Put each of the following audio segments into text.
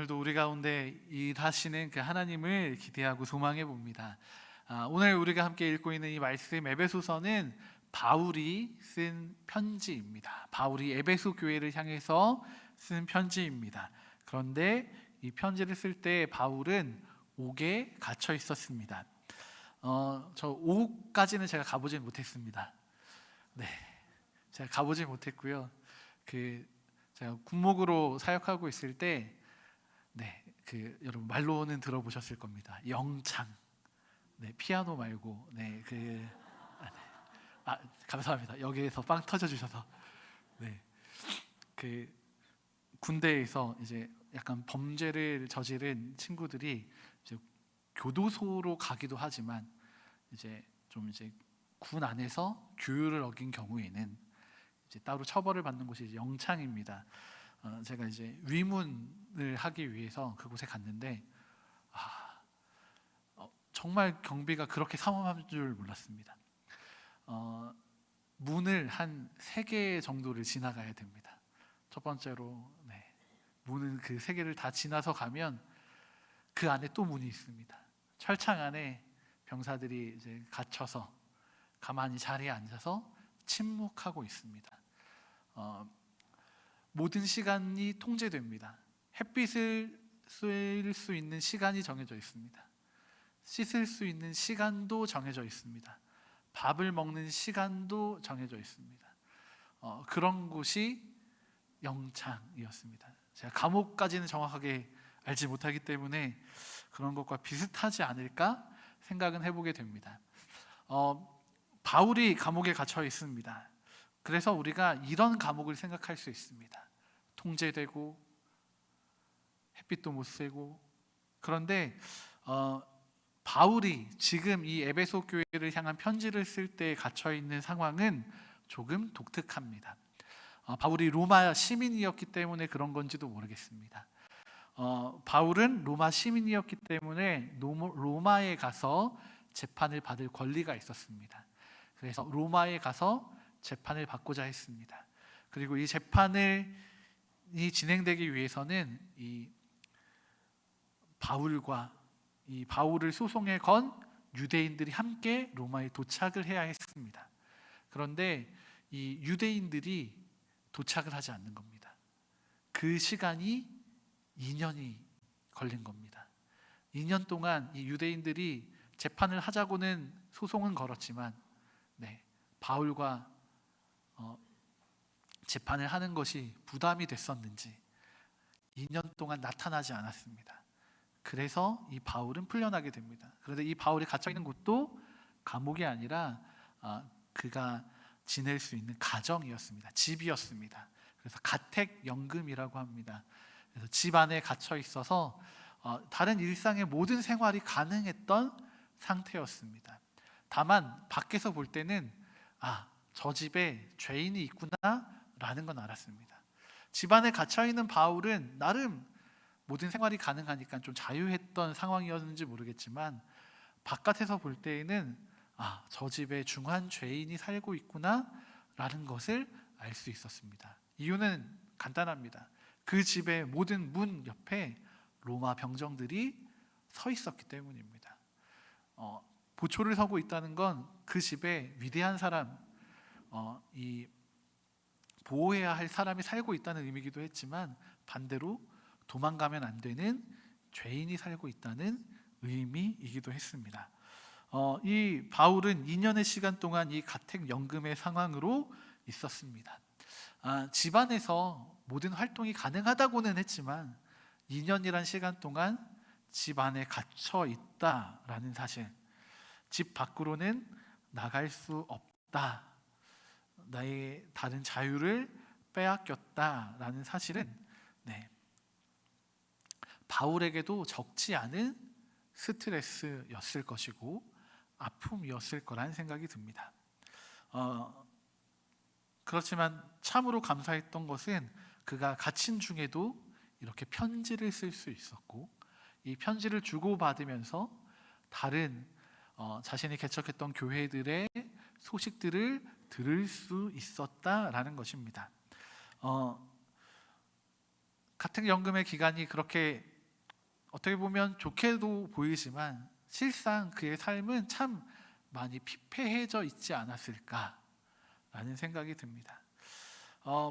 오늘도 우리 가운데 일하시는 그 하나님을 기대하고 소망해 봅니다. 오늘 우리가 함께 읽고 있는 이 말씀 에베소서는 바울이 쓴 편지입니다. 바울이 에베소 교회를 향해서 쓴 편지입니다. 그런데 이 편지를 쓸 때 바울은 옥에 갇혀 있었습니다. 저 옥까지는 제가 가보진 못했습니다. 네, 제가 가보진 못했고요. 제가 군목으로 사역하고 있을 때, 여러분 말로는 들어보셨을 겁니다. 영창, 피아노 말고, 감사합니다. 여기에서 빵 터져 주셔서, 군대에서 이제 약간 범죄를 저지른 친구들이 이제 교도소로 가기도 하지만 이제 군 안에서 규율을 어긴 경우에는 이제 따로 처벌을 받는 곳이 이제 영창입니다. 제가 이제 위문을 하기 위해서 그곳에 갔는데 정말 경비가 그렇게 삼엄한 줄 몰랐습니다. 문을 한 3개 정도를 지나가야 됩니다. 첫 번째로 문은 그 3개를 다 지나서 가면 그 안에 또 문이 있습니다. 철창 안에 병사들이 이제 갇혀서 가만히 자리에 앉아서 침묵하고 있습니다. 모든 시간이 통제됩니다. 햇빛을 쐴 수 있는 시간이 정해져 있습니다. 씻을 수 있는 시간도 정해져 있습니다. 밥을 먹는 시간도 정해져 있습니다. 그런 곳이 영창이었습니다. 제가 감옥까지는 정확하게 알지 못하기 때문에 그런 것과 비슷하지 않을까 생각은 해보게 됩니다. 바울이 감옥에 갇혀 있습니다. 그래서 우리가 이런 감옥을 생각할 수 있습니다. 통제되고 햇빛도 못 쐬고. 그런데 바울이 지금 이 에베소 교회를 향한 편지를 쓸 때 갇혀 있는 상황은 조금 독특합니다. 바울이 로마 시민이었기 때문에 그런 건지도 모르겠습니다. 바울은 로마 시민이었기 때문에 로마에 가서 재판을 받을 권리가 있었습니다. 그래서 로마에 가서 재판을 받고자 했습니다. 그리고 이 재판이 진행되기 위해서는 이 바울을 소송에 건 유대인들이 함께 로마에 도착을 해야 했습니다. 그런데 이 유대인들이 도착을 하지 않는 겁니다. 그 시간이 2년이 걸린 겁니다. 2년 동안 이 유대인들이 재판을 하자고는 소송은 걸었지만 바울과 재판을 하는 것이 부담이 됐었는지 2년 동안 나타나지 않았습니다. 그래서 이 바울은 풀려나게 됩니다. 그런데 이 바울이 갇혀 있는 곳도 감옥이 아니라 그가 지낼 수 있는 가정이었습니다. 집이었습니다. 그래서 가택연금이라고 합니다. 그래서 집 안에 갇혀 있어서 다른 일상의 모든 생활이 가능했던 상태였습니다. 다만 밖에서 볼 때는 저 집에 죄인이 있구나라는 건 알았습니다. 집 안에 갇혀있는 바울은 나름 모든 생활이 가능하니까 좀 자유했던 상황이었는지 모르겠지만 바깥에서 볼 때에는 저 집에 중한 죄인이 살고 있구나라는 것을 알 수 있었습니다. 이유는 간단합니다. 그 집의 모든 문 옆에 로마 병정들이 서 있었기 때문입니다. 보초를 서고 있다는 건 그 집에 위대한 사람, 이 보호해야 할 사람이 살고 있다는 의미이기도 했지만 반대로 도망가면 안 되는 죄인이 살고 있다는 의미이기도 했습니다. 이 바울은 2년의 시간 동안 이 가택연금의 상황으로 있었습니다. 집안에서 모든 활동이 가능하다고는 했지만 2년이란 시간 동안 집 안에 갇혀 있다라는 사실, 집 밖으로는 나갈 수 없다, 나의 다른 자유를 빼앗겼다라는 사실은 바울에게도 적지 않은 스트레스였을 것이고 아픔이었을 거라는 생각이 듭니다. 그렇지만 참으로 감사했던 것은 그가 갇힌 중에도 이렇게 편지를 쓸 수 있었고 이 편지를 주고받으면서 다른 자신이 개척했던 교회들의 소식들을 들을 수 있었다라는 것입니다. 가택연금의 기간이 그렇게 어떻게 보면 좋게도 보이지만 실상 그의 삶은 참 많이 피폐해져 있지 않았을까라는 생각이 듭니다.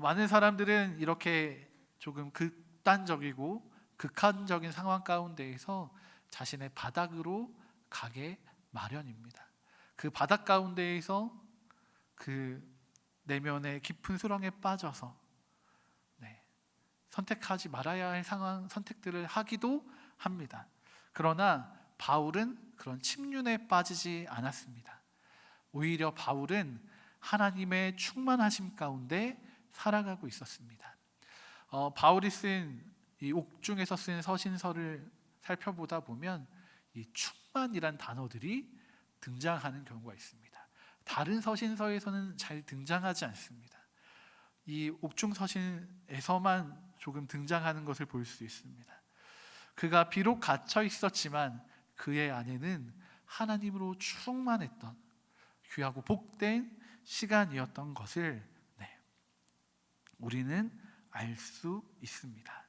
많은 사람들은 이렇게 조금 극단적이고 극한적인 상황 가운데에서 자신의 바닥으로 가게 마련입니다. 그 바닥 가운데에서 그 내면의 깊은 수렁에 빠져서 선택하지 말아야 할 상황 선택들을 하기도 합니다. 그러나 바울은 그런 침륜에 빠지지 않았습니다. 오히려 바울은 하나님의 충만하심 가운데 살아가고 있었습니다. 바울이 쓴 이 옥중에서 쓴 서신서를 살펴보다 보면 이 충만이란 단어들이 등장하는 경우가 있습니다. 다른 서신서에서는 잘 등장하지 않습니다. 이 옥중 서신에서만 조금 등장하는 것을 볼 수 있습니다. 그가 비록 갇혀 있었지만 그의 안에는 하나님으로 충만했던 귀하고 복된 시간이었던 것을 우리는 알 수 있습니다.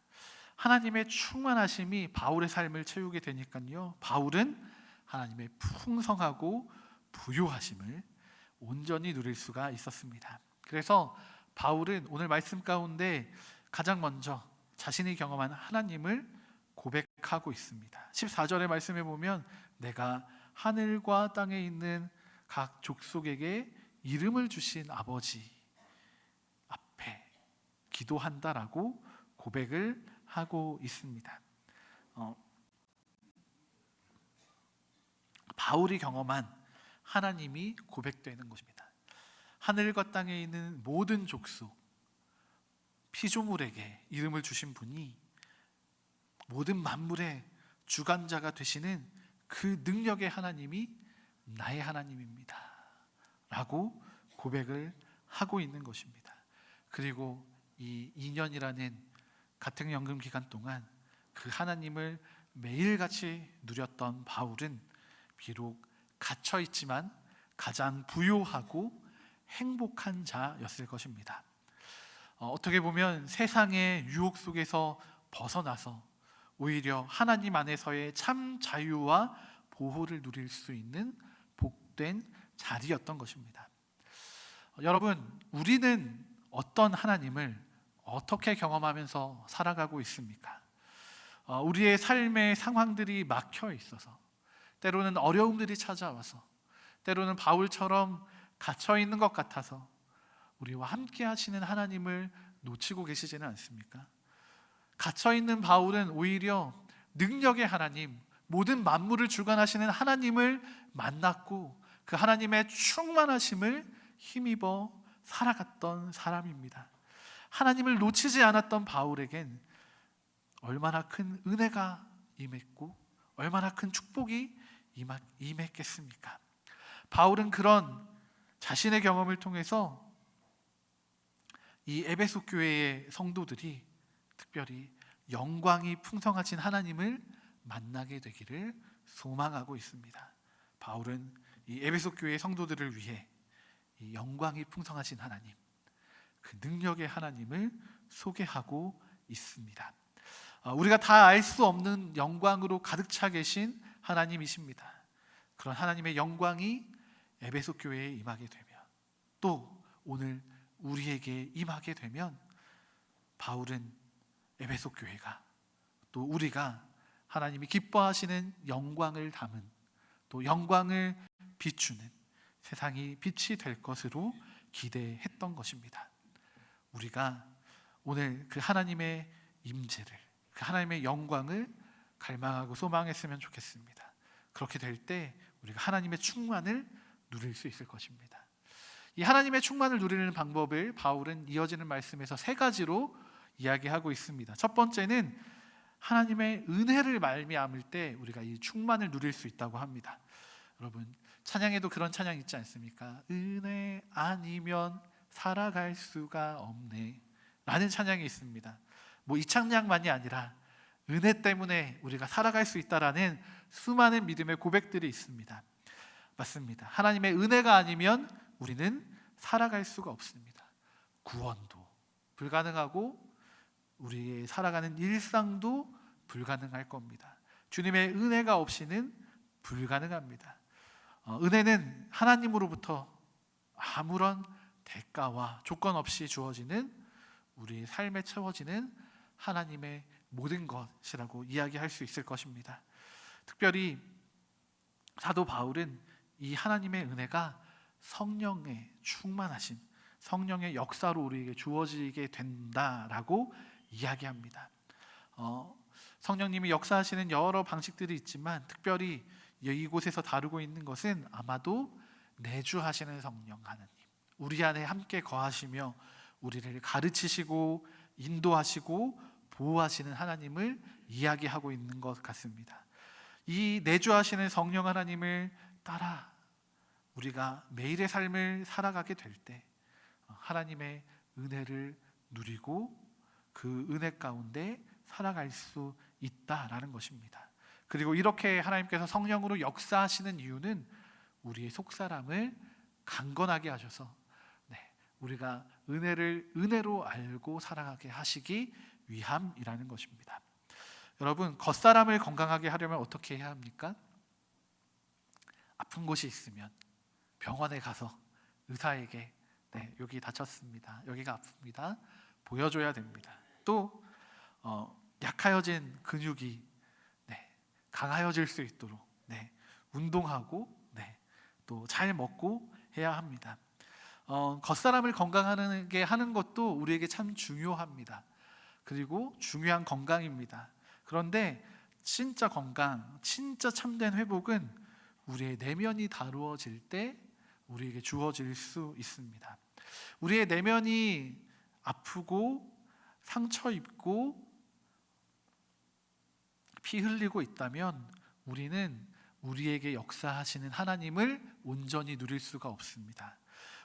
하나님의 충만하심이 바울의 삶을 채우게 되니까요, 바울은 하나님의 풍성하고 부요하심을 온전히 누릴 수가 있었습니다. 그래서 바울은 오늘 말씀 가운데 가장 먼저 자신이 경험한 하나님을 고백하고 있습니다. 14절의 말씀에 보면 내가 하늘과 땅에 있는 각 족속에게 이름을 주신 아버지 앞에 기도한다라고 고백을 하고 있습니다. 바울이 경험한 하나님이 고백되는 것입니다. 하늘과 땅에 있는 모든 족속, 피조물에게 이름을 주신 분이 모든 만물의 주관자가 되시는 그 능력의 하나님이 나의 하나님입니다 라고 고백을 하고 있는 것입니다. 그리고 이 2년이라는 가택연금 기간 동안 그 하나님을 매일같이 누렸던 바울은 비록 갇혀 있지만 가장 부요하고 행복한 자였을 것입니다. 어떻게 보면 세상의 유혹 속에서 벗어나서 오히려 하나님 안에서의 참 자유와 보호를 누릴 수 있는 복된 자리였던 것입니다. 여러분, 우리는 어떤 하나님을 어떻게 경험하면서 살아가고 있습니까? 우리의 삶의 상황들이 막혀 있어서, 때로는 어려움들이 찾아와서, 때로는 바울처럼 갇혀 있는 것 같아서 우리와 함께 하시는 하나님을 놓치고 계시지는 않습니까? 갇혀 있는 바울은 오히려 능력의 하나님, 모든 만물을 주관하시는 하나님을 만났고 그 하나님의 충만하심을 힘입어 살아갔던 사람입니다. 하나님을 놓치지 않았던 바울에겐 얼마나 큰 은혜가 임했고 얼마나 큰 축복이 임했겠습니까? 바울은 그런 자신의 경험을 통해서 이 에베소 교회의 성도들이 특별히 영광이 풍성하신 하나님을 만나게 되기를 소망하고 있습니다. 바울은 이 에베소 교회의 성도들을 위해 이 영광이 풍성하신 하나님, 그 능력의 하나님을 소개하고 있습니다. 우리가 다 알 수 없는 영광으로 가득 차 계신 하나님이십니다. 그런 하나님의 영광이 에베소 교회에 임하게 되면, 또 오늘 우리에게 임하게 되면 바울은 에베소 교회가, 또 우리가 하나님이 기뻐하시는 영광을 담은, 또 영광을 비추는 세상이 빛이 될 것으로 기대했던 것입니다. 우리가 오늘 그 하나님의 임재를, 그 하나님의 영광을 갈망하고 소망했으면 좋겠습니다. 그렇게 될 때 우리가 하나님의 충만을 누릴 수 있을 것입니다. 이 하나님의 충만을 누리는 방법을 바울은 이어지는 말씀에서 3가지로 이야기하고 있습니다. 첫 번째는 하나님의 은혜를 말미암을 때 우리가 이 충만을 누릴 수 있다고 합니다. 여러분, 찬양에도 그런 찬양 있지 않습니까? 은혜 아니면 살아갈 수가 없네 라는 찬양이 있습니다. 이 찬양만이 아니라 은혜 때문에 우리가 살아갈 수 있다라는 수많은 믿음의 고백들이 있습니다. 맞습니다. 하나님의 은혜가 아니면 우리는 살아갈 수가 없습니다. 구원도 불가능하고 우리의 살아가는 일상도 불가능할 겁니다. 주님의 은혜가 없이는 불가능합니다. 은혜는 하나님으로부터 아무런 대가와 조건 없이 주어지는 우리 삶에 채워지는 하나님의 모든 것이라고 이야기할 수 있을 것입니다. 특별히 사도 바울은 이 하나님의 은혜가 성령의 충만하심, 성령의 역사로 우리에게 주어지게 된다라고 이야기합니다. 성령님이 역사하시는 여러 방식들이 있지만 특별히 이곳에서 다루고 있는 것은 아마도 내주하시는 성령 하나님, 우리 안에 함께 거하시며 우리를 가르치시고 인도하시고 보호하시는 하나님을 이야기하고 있는 것 같습니다. 이 내주하시는 성령 하나님을 따라 우리가 매일의 삶을 살아가게 될 때 하나님의 은혜를 누리고 그 은혜 가운데 살아갈 수 있다라는 것입니다. 그리고 이렇게 하나님께서 성령으로 역사하시는 이유는 우리의 속사람을 강건하게 하셔서 우리가 은혜를 은혜로 알고 살아가게 하시기 위함이라는 것입니다. 여러분, 겉사람을 건강하게 하려면 어떻게 해야 합니까? 아픈 곳이 있으면 병원에 가서 의사에게 여기 다쳤습니다, 여기가 아픕니다 보여줘야 됩니다. 또 약하여진 근육이 강하여질 수 있도록 운동하고 또 잘 먹고 해야 합니다. 겉사람을 건강하게 하는 것도 우리에게 참 중요합니다. 그리고 중요한 건강입니다. 그런데 진짜 건강, 진짜 참된 회복은 우리의 내면이 다루어질 때 우리에게 주어질 수 있습니다. 우리의 내면이 아프고 상처 입고 피 흘리고 있다면 우리는 우리에게 역사하시는 하나님을 온전히 누릴 수가 없습니다.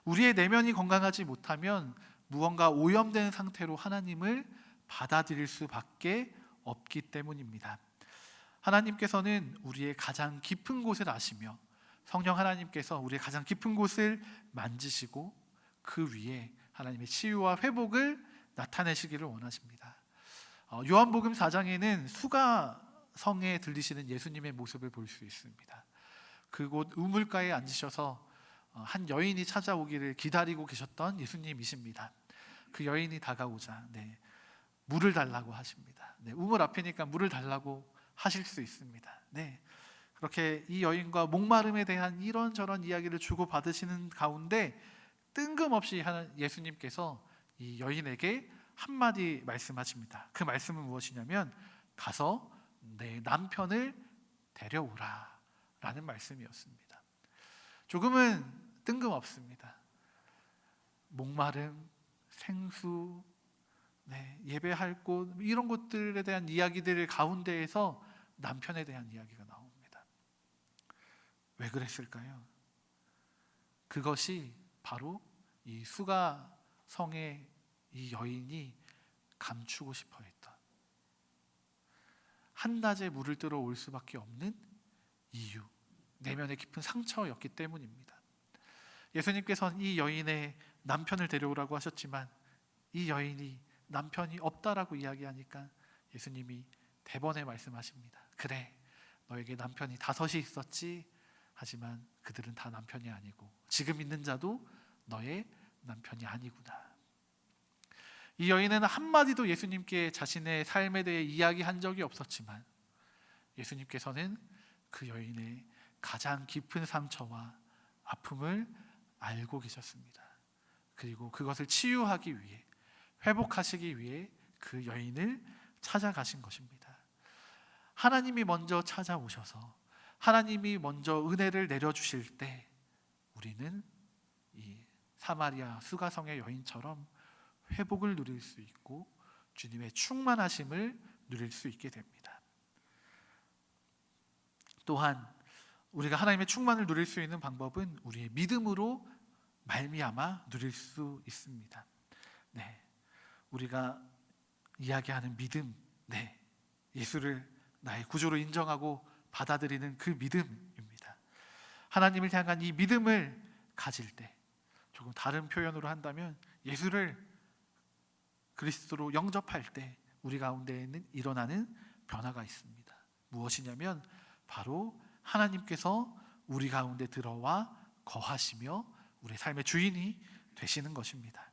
우리의 내면이 건강하지 못하면 무언가 오염된 상태로 하나님을 받아들일 수밖에 없기 때문입니다. 하나님께서는 우리의 가장 깊은 곳을 아시며 성령 하나님께서 우리의 가장 깊은 곳을 만지시고 그 위에 하나님의 치유와 회복을 나타내시기를 원하십니다. 요한복음 4장에는 수가성에 들리시는 예수님의 모습을 볼 수 있습니다. 그곳 우물가에 앉으셔서 한 여인이 찾아오기를 기다리고 계셨던 예수님이십니다. 그 여인이 다가오자 물을 달라고 하십니다. 우물 앞이니까 물을 달라고 하실 수 있습니다. 그렇게 이 여인과 목마름에 대한 이런저런 이야기를 주고받으시는 가운데 뜬금없이 예수님께서 이 여인에게 한마디 말씀하십니다. 그 말씀은 무엇이냐면 가서 내 남편을 데려오라 라는 말씀이었습니다. 조금은 뜬금없습니다. 목마름, 생수, 예배할 곳, 이런 곳들에 대한 이야기들 가운데에서 남편에 대한 이야기가 나옵니다. 왜 그랬을까요? 그것이 바로 이 수가성의 이 여인이 감추고 싶어 했던, 한낮에 물을 뜨러 올 수밖에 없는 이유, 내면의 깊은 상처였기 때문입니다. 예수님께서는 이 여인의 남편을 데려오라고 하셨지만 이 여인이 남편이 없다라고 이야기하니까 예수님이 대번에 말씀하십니다. 그래, 너에게 남편이 5이 있었지. 하지만 그들은 다 남편이 아니고 지금 있는 자도 너의 남편이 아니구나. 이 여인은 한마디도 예수님께 자신의 삶에 대해 이야기한 적이 없었지만 예수님께서는 그 여인의 가장 깊은 상처와 아픔을 알고 계셨습니다. 그리고 그것을 치유하기 위해, 회복하시기 위해 그 여인을 찾아가신 것입니다. 하나님이 먼저 찾아오셔서 하나님이 먼저 은혜를 내려주실 때 우리는 이 사마리아 수가성의 여인처럼 회복을 누릴 수 있고 주님의 충만하심을 누릴 수 있게 됩니다. 또한 우리가 하나님의 충만을 누릴 수 있는 방법은 우리의 믿음으로 말미암아 누릴 수 있습니다. 우리가 이야기하는 믿음, 예수를 나의 구주로 인정하고 받아들이는 그 믿음입니다. 하나님을 향한 이 믿음을 가질 때, 조금 다른 표현으로 한다면 예수를 그리스도로 영접할 때 우리 가운데에는 일어나는 변화가 있습니다. 무엇이냐면 바로 하나님께서 우리 가운데 들어와 거하시며 우리 삶의 주인이 되시는 것입니다.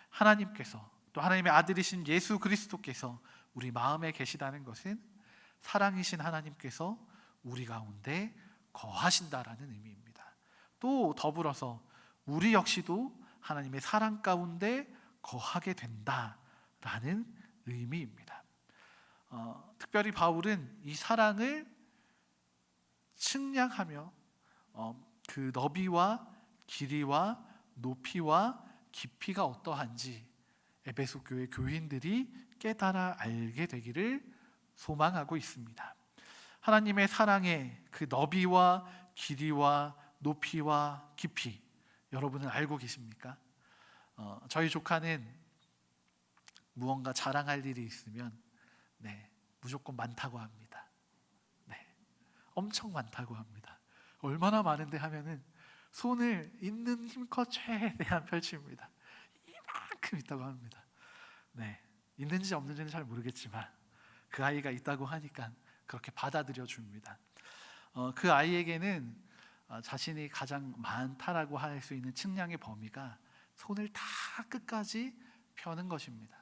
하나님께서, 또 하나님의 아들이신 예수 그리스도께서 우리 마음에 계시다는 것은 사랑이신 하나님께서 우리 가운데 거하신다라는 의미입니다. 또 더불어서 우리 역시도 하나님의 사랑 가운데 거하게 된다라는 의미입니다. 특별히 바울은 이 사랑을 측량하며 그 너비와 길이와 높이와 깊이가 어떠한지 에베소 교회 교인들이 깨달아 알게 되기를 소망하고 있습니다. 하나님의 사랑의 그 너비와 길이와 높이와 깊이, 여러분은 알고 계십니까? 저희 조카는 무언가 자랑할 일이 있으면 무조건 많다고 합니다. 엄청 많다고 합니다. 얼마나 많은데 하면은 손을 있는 힘껏 최대한 펼칩니다. 이만큼 있다고 합니다. 있는지 없는지는 잘 모르겠지만 그 아이가 있다고 하니까 그렇게 받아들여 줍니다. 그 아이에게는 자신이 가장 많다라고 할 수 있는 측량의 범위가 손을 다 끝까지 펴는 것입니다.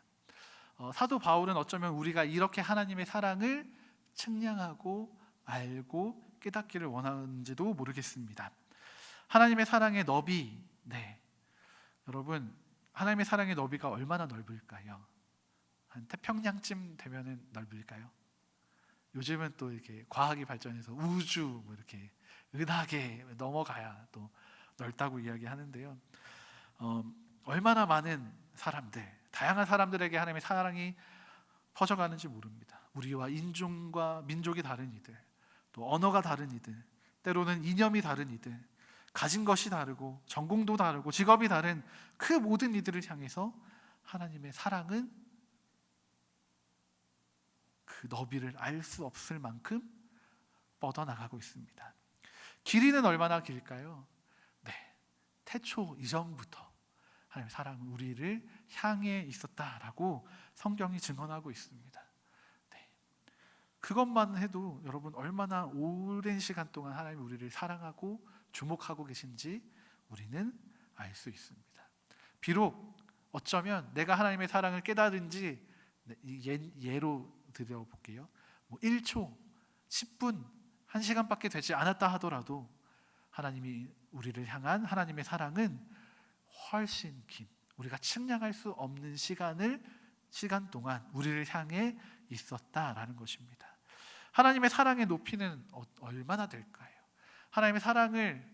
사도 바울은 어쩌면 우리가 이렇게 하나님의 사랑을 측량하고 알고 깨닫기를 원하는지도 모르겠습니다. 하나님의 사랑의 너비, 여러분, 하나님의 사랑의 너비가 얼마나 넓을까요? 한 태평양쯤 되면은 넓을까요? 요즘은 또 이렇게 과학이 발전해서 우주 이렇게 은하계 넘어가야 또 넓다고 이야기하는데요. 얼마나 많은 사람들, 다양한 사람들에게 하나님의 사랑이 퍼져가는지 모릅니다. 우리와 인종과 민족이 다른 이들, 또 언어가 다른 이들, 때로는 이념이 다른 이들, 가진 것이 다르고 전공도 다르고 직업이 다른 그 모든 이들을 향해서 하나님의 사랑은 그 너비를 알 수 없을 만큼 뻗어나가고 있습니다. 길이는 얼마나 길까요? 태초 이전부터 하나님의 사랑은 우리를 향해 있었다라고 성경이 증언하고 있습니다. 그것만 해도 여러분 얼마나 오랜 시간 동안 하나님이 우리를 사랑하고 주목하고 계신지 우리는 알 수 있습니다. 비록 어쩌면 내가 하나님의 사랑을 깨달은 지 예로 드려볼게요. 1초, 10분, 1시간밖에 되지 않았다 하더라도 하나님이 우리를 향한 하나님의 사랑은 훨씬 긴, 우리가 측량할 수 없는 시간 동안 우리를 향해 있었다라는 것입니다. 하나님의 사랑의 높이는 얼마나 될까요? 하나님의 사랑을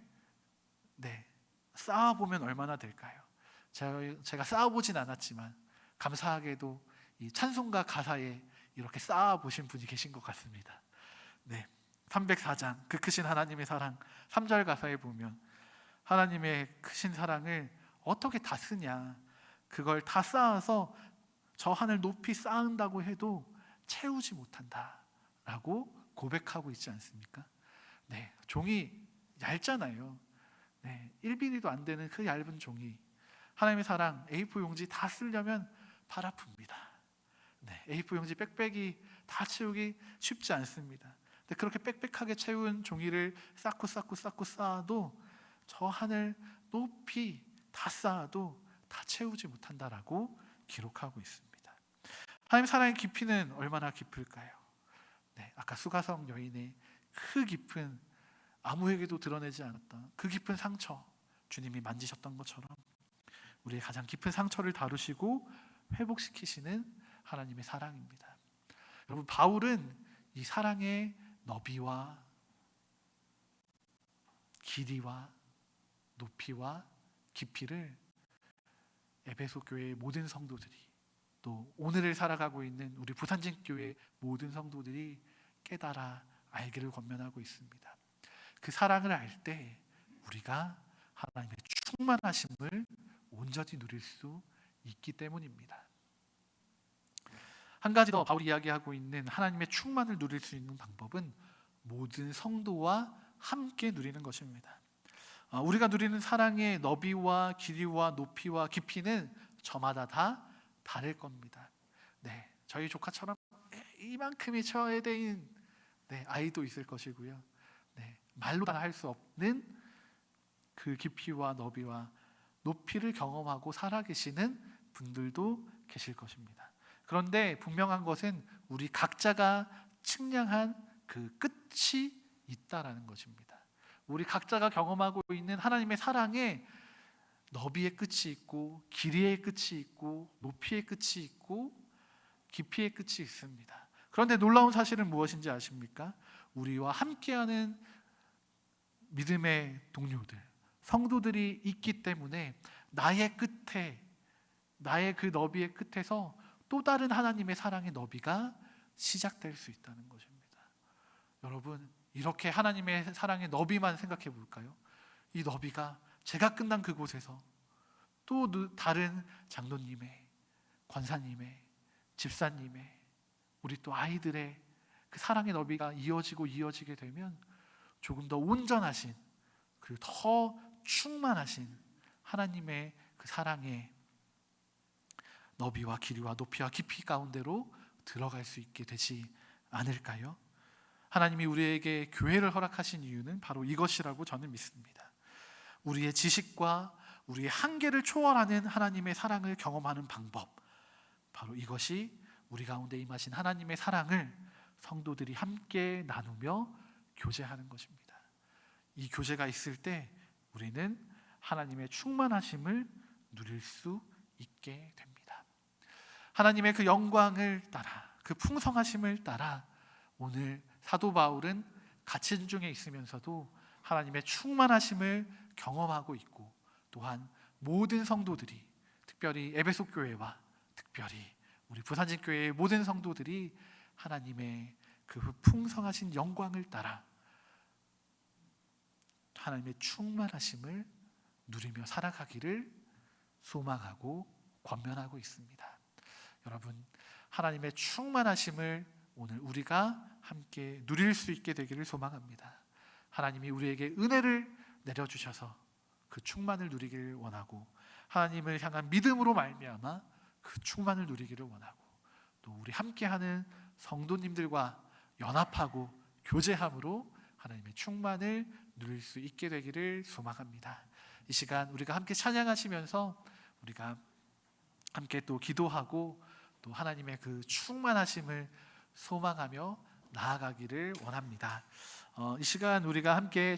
쌓아보면 얼마나 될까요? 제가 쌓아보진 않았지만 감사하게도 이 찬송가 가사에 이렇게 쌓아보신 분이 계신 것 같습니다. 304장 그 크신 하나님의 사랑 3절 가사에 보면 하나님의 크신 사랑을 어떻게 다 쓰냐, 그걸 다 쌓아서 저 하늘 높이 쌓은다고 해도 채우지 못한다라고 고백하고 있지 않습니까? 종이 얇잖아요. 1mm도 안 되는 그 얇은 종이 하나님의 사랑 A4 용지 다 쓰려면 팔 아픕니다. A4 용지 빽빽이 다 채우기 쉽지 않습니다. 근데 그렇게 빽빽하게 채운 종이를 쌓고 쌓아도 저 하늘 높이 다 쌓아도 다 채우지 못한다라고 기록하고 있습니다. 하나님의 사랑의 깊이는 얼마나 깊을까요? 아까 수가성 여인의 그 깊은, 아무에게도 드러내지 않았던 그 깊은 상처, 주님이 만지셨던 것처럼 우리의 가장 깊은 상처를 다루시고 회복시키시는 하나님의 사랑입니다. 여러분, 바울은 이 사랑의 너비와 길이와 높이와 깊이를 에베소 교회의 모든 성도들이, 또 오늘을 살아가고 있는 우리 부산진 교회의 모든 성도들이 깨달아 알기를 권면하고 있습니다. 그 사랑을 알 때 우리가 하나님의 충만하심을 온전히 누릴 수 있기 때문입니다. 한 가지 더 바울이 이야기하고 있는 하나님의 충만을 누릴 수 있는 방법은 모든 성도와 함께 누리는 것입니다. 우리가 누리는 사랑의 너비와 길이와 높이와 깊이는 저마다 다 다를 겁니다. 저희 조카처럼 이만큼이 저에 대인 네, 아이도 있을 것이고요. 네, 말로 다 할 수 없는 그 깊이와 너비와 높이를 경험하고 살아계시는 분들도 계실 것입니다. 그런데 분명한 것은 우리 각자가 측량한 그 끝이 있다라는 것입니다. 우리 각자가 경험하고 있는 하나님의 사랑에 너비의 끝이 있고 길이의 끝이 있고 높이의 끝이 있고 깊이의 끝이 있습니다. 그런데 놀라운 사실은 무엇인지 아십니까? 우리와 함께하는 믿음의 동료들, 성도들이 있기 때문에 나의 끝에, 나의 그 너비의 끝에서 또 다른 하나님의 사랑의 너비가 시작될 수 있다는 것입니다. 여러분, 이렇게 하나님의 사랑의 너비만 생각해 볼까요? 이 너비가 제가 끝난 그곳에서 또 다른 장로님의, 권사님의, 집사님의, 우리 또 아이들의 그 사랑의 너비가 이어지게 되면 조금 더 온전하신, 그리고 더 충만하신 하나님의 그 사랑의 너비와 길이와 높이와 깊이 가운데로 들어갈 수 있게 되지 않을까요? 하나님이 우리에게 교회를 허락하신 이유는 바로 이것이라고 저는 믿습니다. 우리의 지식과 우리의 한계를 초월하는 하나님의 사랑을 경험하는 방법, 바로 이것이 우리 가운데 임하신 하나님의 사랑을 성도들이 함께 나누며 교제하는 것입니다. 이 교제가 있을 때 우리는 하나님의 충만하심을 누릴 수 있게 됩니다. 하나님의 그 영광을 따라, 그 풍성하심을 따라 오늘 사도 바울은 갇힌 중에 있으면서도 하나님의 충만하심을 경험하고 있고, 또한 모든 성도들이, 특별히 에베소 교회와 특별히 우리 부산진 교회의 모든 성도들이 하나님의 그 풍성하신 영광을 따라 하나님의 충만하심을 누리며 살아가기를 소망하고 권면하고 있습니다. 여러분, 하나님의 충만하심을 오늘 우리가 함께 누릴 수 있게 되기를 소망합니다. 하나님이 우리에게 은혜를 내려주셔서 그 충만을 누리기를 원하고, 하나님을 향한 믿음으로 말미암아 그 충만을 누리기를 원하고, 또 우리 함께하는 성도님들과 연합하고 교제함으로 하나님의 충만을 누릴 수 있게 되기를 소망합니다. 이 시간 우리가 함께 찬양하시면서 우리가 함께 또 기도하고 또 하나님의 그 충만하심을 소망하며 나아가기를 원합니다. 이 시간 우리가 함께